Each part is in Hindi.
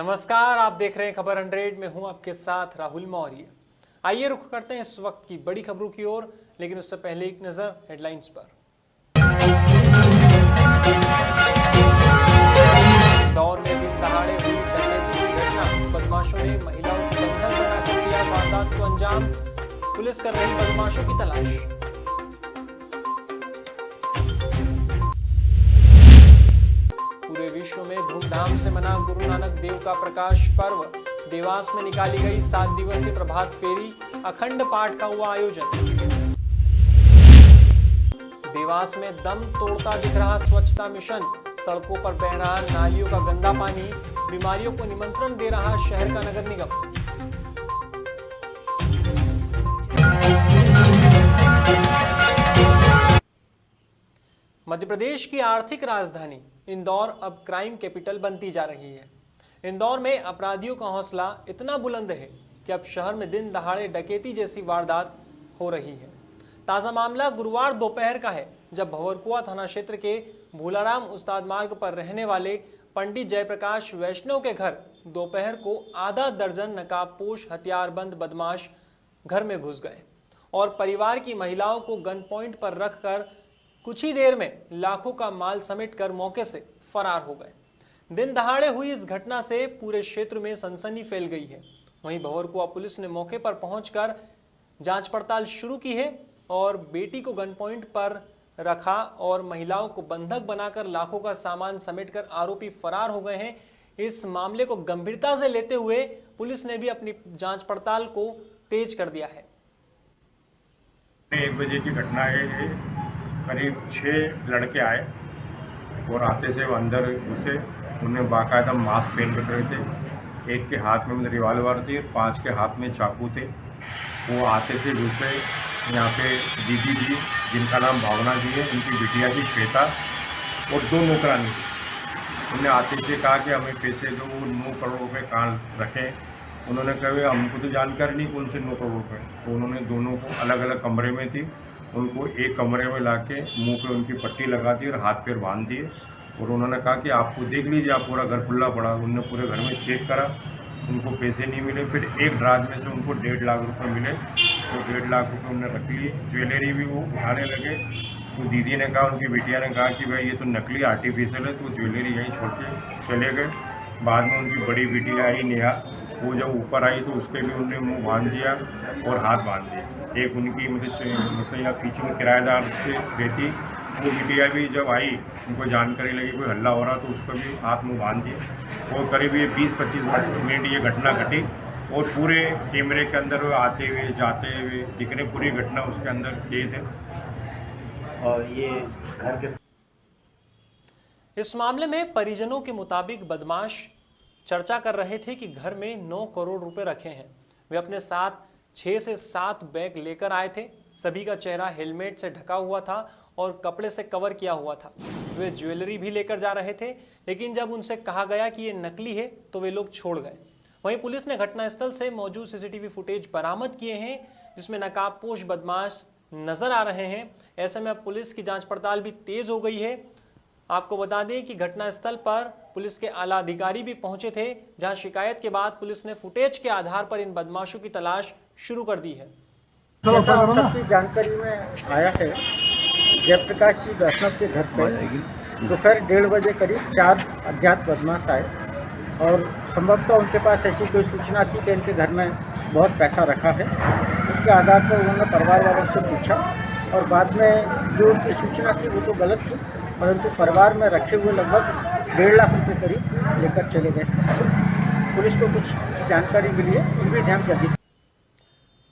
नमस्कार, आप देख रहे हैं खबर 100 में हूं आपके साथ राहुल मौर्य। आइए रुख करते हैं इस वक्त की बड़ी खबरों की ओर, लेकिन उससे पहले एक नजर हेडलाइंस पर। इंदौर में दिन दहाड़े हुई डकैती की घटना, बदमाशों ने महिलाओं को बंधक बनाकर किया वारदात को अंजाम, पुलिस कर रही बदमाशों की तलाश। पूरे विश्व में धूमधाम से मना गुरु नानक देव का प्रकाश पर्व, देवास में निकाली गई 7 दिवसीय प्रभात फेरी, अखंड पाठ का हुआ आयोजन। देवास में दम तोड़ता दिख रहा स्वच्छता मिशन, सड़कों पर बह रहा नालियों का गंदा पानी, बीमारियों को निमंत्रण दे रहा शहर का नगर निगम। मध्य प्रदेश की आर्थिक राजधानी इंदौर अब क्राइम कैपिटल बनती जा रही है। इंदौर में अपराधियों का हौसला इतना बुलंद है कि अब शहर में दिन दहाड़े डकैती जैसी वारदात हो रही है। ताजा मामला गुरुवार दोपहर का है, जब भंवरकुआ थाना क्षेत्र के भूलाराम उस्ताद मार्ग पर रहने वाले पंडित जयप्रकाश वैष्णव के घर दोपहर को आधा दर्जन नकाबपोश हथियारबंद बदमाश घर में घुस गए और परिवार की महिलाओं को गन पॉइंट पर रखकर कुछ ही देर में लाखों का माल समेटकर मौके से फरार हो गए। दिन दहाड़े हुई इस घटना से पूरे क्षेत्र में सनसनी फैल गई है। वहीं भंवरकुआ पुलिस ने मौके पर पहुंचकर जांच पड़ताल शुरू की है और बेटी को गन पॉइंट पर रखा और महिलाओं को बंधक बनाकर लाखों का सामान समेटकर आरोपी फरार हो गए हैं। इस मामले को गंभीरता से लेते हुए पुलिस ने भी अपनी जांच पड़ताल को तेज कर दिया है। 1 बजे की घटना है। करीब 6 लड़के आए और आते से वो अंदर घुसे। उन्हें बाकायदा मास्क पहन कर रहे थे, एक के हाथ में रिवाल्वर थी, 5 के हाथ में चाकू थे। वो आते से घुसे। यहाँ पे दीदी जी, जिनका नाम भावना जी है, उनकी बिटिया जी श्वेता और 2 नौकरानी थी। उन्हें आते से कहा कि हमें पैसे दो। वो 9 करोड़ रुपये कहाँ रखें। उन्होंने कहा हमको तो जानकारी नहीं कौन से 9 करोड़ रुपये। तो उन्होंने दोनों को अलग अलग कमरे में थी, उनको एक कमरे में लाके मुंह पे उनकी पट्टी लगा दी और हाथ पैर बांध दिए और उन्होंने कहा कि आपको देख लीजिए, आप पूरा घर खुला पड़ा। उन्होंने पूरे घर में चेक करा, उनको पैसे नहीं मिले। फिर एक ड्राज में से उनको 1.5 लाख रुपए मिले, तो 1.5 लाख रुपए उन्होंने रख लिए। ज्वेलरी भी वो उठाने लगे तो दीदी ने कहा, उनकी बिटिया ने कहा कि भाई ये तो नकली आर्टिफिशियल है, तो ज्वेलरी यहीं छोड़ के चले गए। बाद में उनकी बड़ी बिटिया आई नेहा, वो जब ऊपर आई तो उसके भी उन्होंने मुंह बांध दिया और हाथ बांध दिए। एक उनकी मतलब यहाँ पीछे में किराएदार से रहती, वो बिटिया भी जब आई, उनको जानकारी लगी कोई हल्ला हो रहा, तो उसको भी हाथ मुंह बांध दिए। और करीब ये 20-25 मिनट ये घटना घटी और पूरे कैमरे के अंदर आते हुए जाते हुए दिख रहे, पूरी घटना उसके अंदर कैद है। और ये घर के इस मामले में परिजनों के मुताबिक बदमाश चर्चा कर रहे थे कि घर में 9 करोड़ रुपए रखे हैं। वे अपने साथ 6 से 7 बैग लेकर आए थे। सभी का चेहरा हेलमेट से ढका हुआ था और कपड़े से कवर किया हुआ था। वे ज्वेलरी भी लेकर जा रहे थे, लेकिन जब उनसे कहा गया कि ये नकली है तो वे लोग छोड़ गए। वहीं पुलिस ने घटनास्थल से मौजूद सीसीटीवी फुटेज बरामद किए हैं, जिसमें नकाबपोश बदमाश नजर आ रहे हैं। ऐसे में अब पुलिस की जांच पड़ताल भी तेज हो गई है। आपको बता दें कि घटनास्थल पर पुलिस के आला अधिकारी भी पहुंचे थे, जहां शिकायत के बाद पुलिस ने फुटेज के आधार पर इन बदमाशों की तलाश शुरू कर दी है। जैसा आप सबकी जानकारी में आया है, जयप्रकाश जी वैष्णव के घर पर दोपहर 1:30 बजे करीब 4 अज्ञात बदमाश आए और संभवतः उनके पास ऐसी कोई सूचना थी कि इनके घर में बहुत पैसा रखा है। उसके आधार पर उन्होंने परिवार वालों से पूछा और बाद में जो उनकी सूचना थी वो तो गलत थी, परंतु परिवार में रखे हुए लगभग 1.5 लाख रुपये करीब लेकर चले गए। पुलिस को कुछ जानकारी मिली है, उन भी ध्यान कर दी।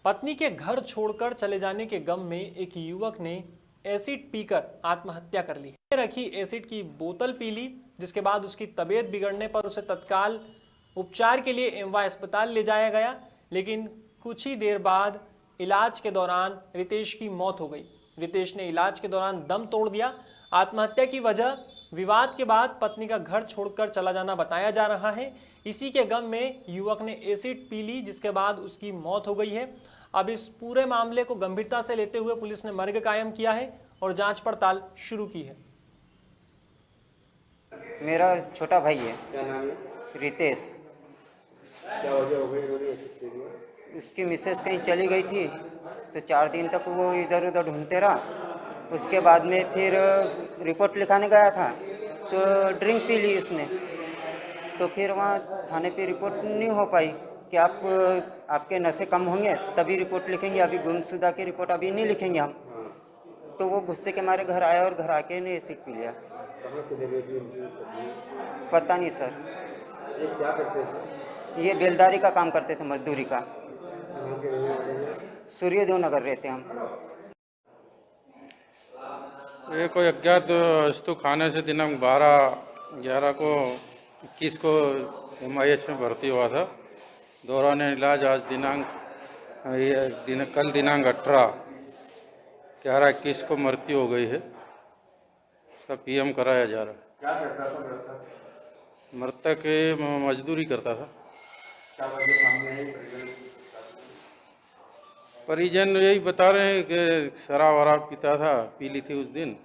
पत्नी के घर छोड़कर चले जाने के गम में एक युवक ने एसिड पीकर आत्महत्या कर ली। रखी एसिड की बोतल पी ली, जिसके बाद उसकी तबीयत बिगड़ने पर उसे तत्काल उपचार के लिए एमवाय अस्पताल ले जाया गया, लेकिन कुछ ही देर बाद इलाज के दौरान रितेश की मौत हो गई। रितेश ने इलाज के दौरान दम तोड़ दिया। आत्महत्या की वजह विवाद के बाद पत्नी का घर छोड़कर चला जाना बताया जा रहा है। इसी के गम में युवक ने एसिड पी ली, जिसके बाद उसकी मौत हो गई है। अब इस पूरे मामले को गंभीरता से लेते हुए पुलिस ने मर्ग कायम किया है और जांच पड़ताल शुरू की है। मेरा छोटा भाई है। क्या नाम है? रितेश। क्या वजह हो गई इन्होंने छुट्टी दी? उसकी मिसेस कहीं चली गई थी तो 4 दिन तक वो इधर उधर ढूंढते रहा। उसके बाद में फिर रिपोर्ट लिखाने गया था तो ड्रिंक पी ली उसने, तो फिर वहाँ थाने पे रिपोर्ट नहीं हो पाई कि आपके नशे कम होंगे तभी रिपोर्ट लिखेंगे, अभी गुमशुदा की रिपोर्ट अभी नहीं लिखेंगे हम। तो वो गुस्से के मारे घर आया और घर आके ने एसिड पी लिया। कहाँ चले गई थी उनकी पत्नी? पता नहीं सर। ये क्या करते थे? ये बेलदारी का काम करते थे, मजदूरी का। कहाँ के रहने वाले हैं? सूर्यदेव नगर रहते हम। ये कोई अज्ञात वस्तु खाने से दिनांक 12/11 को 21 को MIH में भर्ती हुआ था। दौरान इलाज आज कल दिनांक 18/11/21 को मृत्यु हो गई है। इसका PM कराया जा रहा है। क्या करता था मृतक? मृतक मजदूरी करता था। क्या वजह सामने आई? परिजन यही बता रहे हैं कि शराब वराब पीता था, पी ली थी उस दिन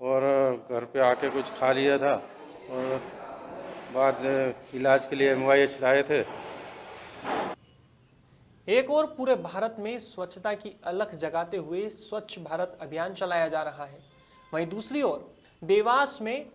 और घर पे आके कुछ खा लिया था और बाद इलाज के लिए MIH लाए थे। एक और पूरे भारत में स्वच्छता की अलख जगाते हुए स्वच्छ भारत अभियान चलाया जा रहा है, वहीं दूसरी ओर देवास में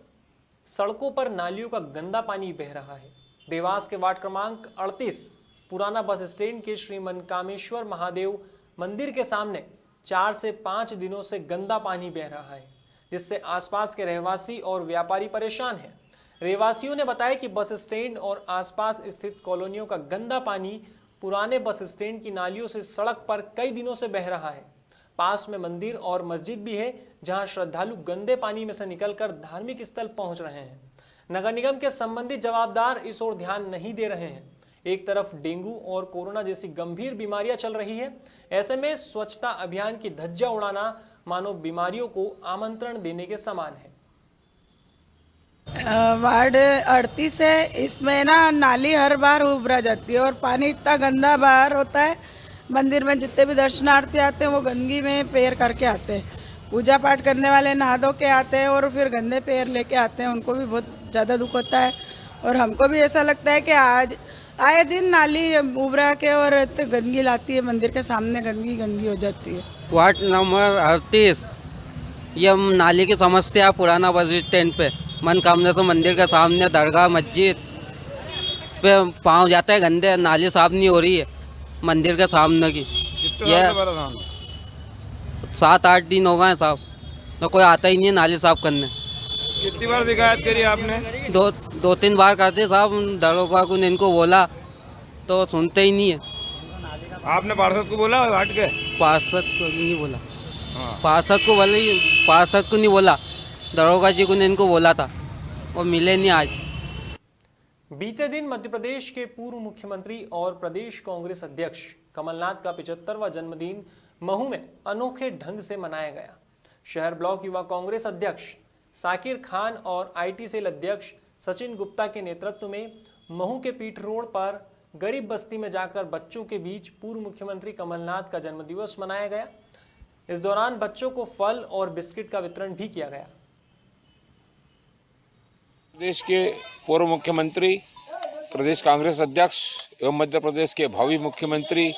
सड़कों पर नालियों का गंदा पानी बह रहा है। देवास के वार्ड क्रमांक 38 पुराना बस स्टैंड के श्री मनकामेश्वर महादेव मंदिर के सामने 4 से 5 दिनों से गंदा पानी बह रहा है, जिससे आसपास के रहवासी और व्यापारी परेशान हैं। रहवासियों ने बताया कि बस स्टैंड और आसपास स्थित कॉलोनियों का गंदा पानी पुराने बस स्टैंड की नालियों से सड़क पर कई दिनों से बह रहा है। पास में मंदिर और मस्जिद भी है, जहां श्रद्धालु गंदे पानी में से निकलकर धार्मिक स्थल पहुंच रहे हैं। नगर निगम के संबंधित जवाबदार इस ओर ध्यान नहीं दे रहे हैं। एक तरफ डेंगू और कोरोना जैसी गंभीर बीमारियां चल रही है, ऐसे में स्वच्छता अभियान की धज्जियां उड़ाना मानो बीमारियों को आमंत्रण देने के समान है। वार्ड 38 है, इसमें ना नाली हर बार उभरा जाती है और पानी इतना गंदा बाहर होता है। मंदिर में जितने भी दर्शनार्थी आते हैं वो गंदगी में पैर करके आते हैं। पूजा पाठ करने वाले नहा धो के आते हैं और फिर गंदे पैर लेके आते हैं, उनको भी बहुत ज़्यादा दुख होता है। और हमको भी ऐसा लगता है कि आज आए दिन नाली उभरा के और गंदगी लाती है, मंदिर के सामने गंदगी हो जाती है। वार्ड नंबर 38 ये नाली की समस्या पुराना बस स्टैंड पे मनकामनेश्वर मंदिर के सामने दरगाह मस्जिद पे पाँव जाता है गंदे, नाली साफ नहीं हो रही है मंदिर के सामने की। ये 7-8 दिन हो गए साहब, तो कोई आता ही नहीं है नाली साफ करने। कितनी बार शिकायत करी आपने? 2-3 बार करते साहब, दरोगा को इनको बोला तो सुनते ही नहीं है। आपने पार्षद को बोला हट के? पार्षद को नहीं बोला, पार्षद को नहीं बोला, दरोगा जी को इनको बोला था और मिले नहीं आज। बीते दिन मध्य प्रदेश के पूर्व मुख्यमंत्री और प्रदेश कांग्रेस अध्यक्ष कमलनाथ का 75वां जन्मदिन महू में अनोखे ढंग से मनाया गया। शहर ब्लॉक युवा कांग्रेस अध्यक्ष साकिर खान और IT सेल अध्यक्ष सचिन गुप्ता के नेतृत्व में महू के पीठ रोड पर गरीब बस्ती में जाकर बच्चों के बीच पूर्व मुख्यमंत्री कमलनाथ का जन्मदिवस मनाया गया। इस दौरान बच्चों को फल और बिस्किट का वितरण भी किया गया। प्रदेश के पूर्व मुख्यमंत्री, प्रदेश कांग्रेस अध्यक्ष एवं मध्य प्रदेश के भावी मुख्यमंत्री,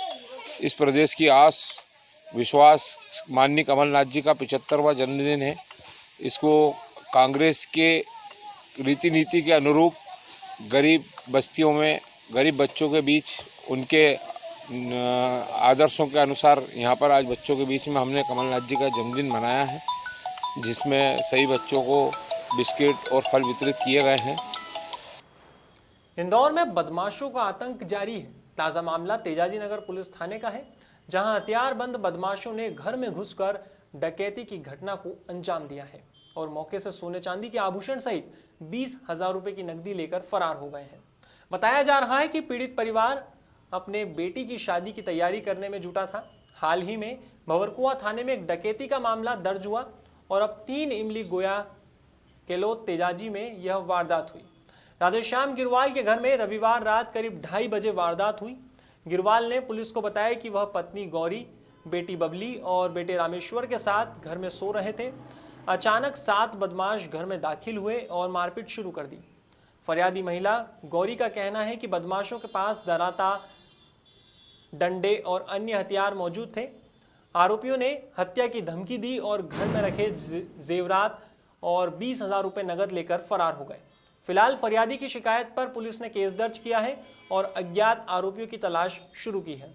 इस प्रदेश की आस विश्वास माननीय कमलनाथ जी का 75वां जन्मदिन है। इसको कांग्रेस के रीति नीति के अनुरूप गरीब बस्तियों में गरीब बच्चों के बीच उनके आदर्शों के अनुसार यहाँ पर आज बच्चों के बीच में हमने कमलनाथ जी का जन्मदिन मनाया है, जिसमें सही बच्चों को बिस्किट और फल वितरित किए गए हैं। इंदौर में बदमाशों का आतंक जारी है। ताज़ा मामला तेजाजी नगर पुलिस थाने का है, जहां हथियारबंद बदमाशों ने घर में घुसकर डकैती की घटना को अंजाम दिया है और मौके से सोने चांदी के आभूषण सहित 20,000 रुपए की नकदी लेकर फरार हो गए हैं। बताया जा रहा है कि पीड़ित परिवार अपने बेटी की शादी की तैयारी करने में जुटा था। हाल ही में भंवरकुआ थाने में एक डकैती का मामला दर्ज हुआ और अब 3 इमली गोया केलोत तेजाजी में यह वारदात हुई। राधेश्याम गिरवाल के घर में रविवार रात करीब 2:30 बजे वारदात हुई। गिरवाल ने पुलिस को बताया कि वह पत्नी गौरी, बेटी बबली और बेटे रामेश्वर के साथ घर में सो रहे थे। अचानक 7 बदमाश घर में दाखिल हुए और मारपीट शुरू कर दी। फरियादी महिला गौरी का कहना है कि बदमाशों के पास दराता, डंडे और अन्य हथियार मौजूद थे। आरोपियों ने हत्या की धमकी दी और घर में रखे जेवरात और 20,000 रुपए नगद लेकर फरार हो गए। फिलहाल फरियादी की शिकायत पर पुलिस ने केस दर्ज किया है और अज्ञात आरोपियों की तलाश शुरू की है।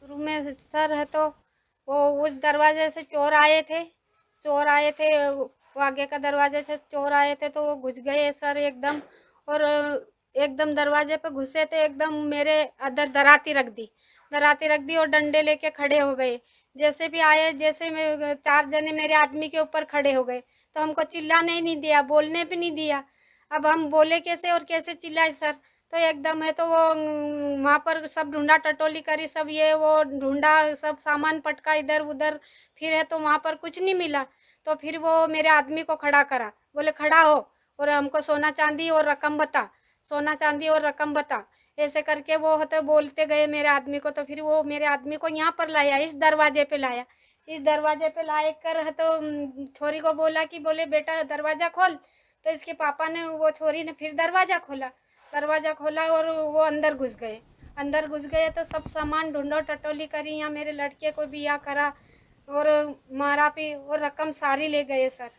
शुरू में सर है तो वो उस दरवाजे से चोर आए थे, वो आगे का दरवाजे से चोर आए थे तो वो घुस गए सर एकदम, और एकदम दरवाजे पे घुसे थे, एकदम मेरे अंदर दराती रख दी और डंडे लेके खड़े हो गए। जैसे भी आए, जैसे में 4 जने मेरे आदमी के ऊपर खड़े हो गए तो हमको चिल्लाने ही नहीं दिया, बोलने भी नहीं दिया। अब हम बोले कैसे और कैसे चिल्लाए सर? तो एकदम है तो वो वहाँ पर सब ढूंढा टटोली करी, सब ये वो ढूंढा, सब सामान पटका इधर उधर, फिर है तो वहाँ पर कुछ नहीं मिला। तो फिर वो मेरे आदमी को खड़ा करा, बोले खड़ा हो और हमको सोना चांदी और रकम बता, ऐसे करके वो होते बोलते गए मेरे आदमी को। तो फिर वो मेरे आदमी को यहाँ पर लाया, इस दरवाजे पे लाया कर तो छोरी को बोला कि बोले बेटा दरवाज़ा खोल। तो इसके पापा ने, वो छोरी ने फिर दरवाज़ा खोला और वो अंदर घुस गए तो सब सामान ढूंढो टटोली करी, यहाँ मेरे लड़के को बिया करा और मारा भी और रकम सारी ले गए सर।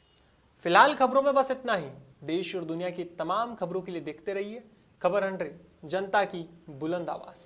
फिलहाल खबरों में बस इतना ही। देश और दुनिया की तमाम खबरों के लिए देखते रहिए खबर 100, जनता की बुलंद आवाज।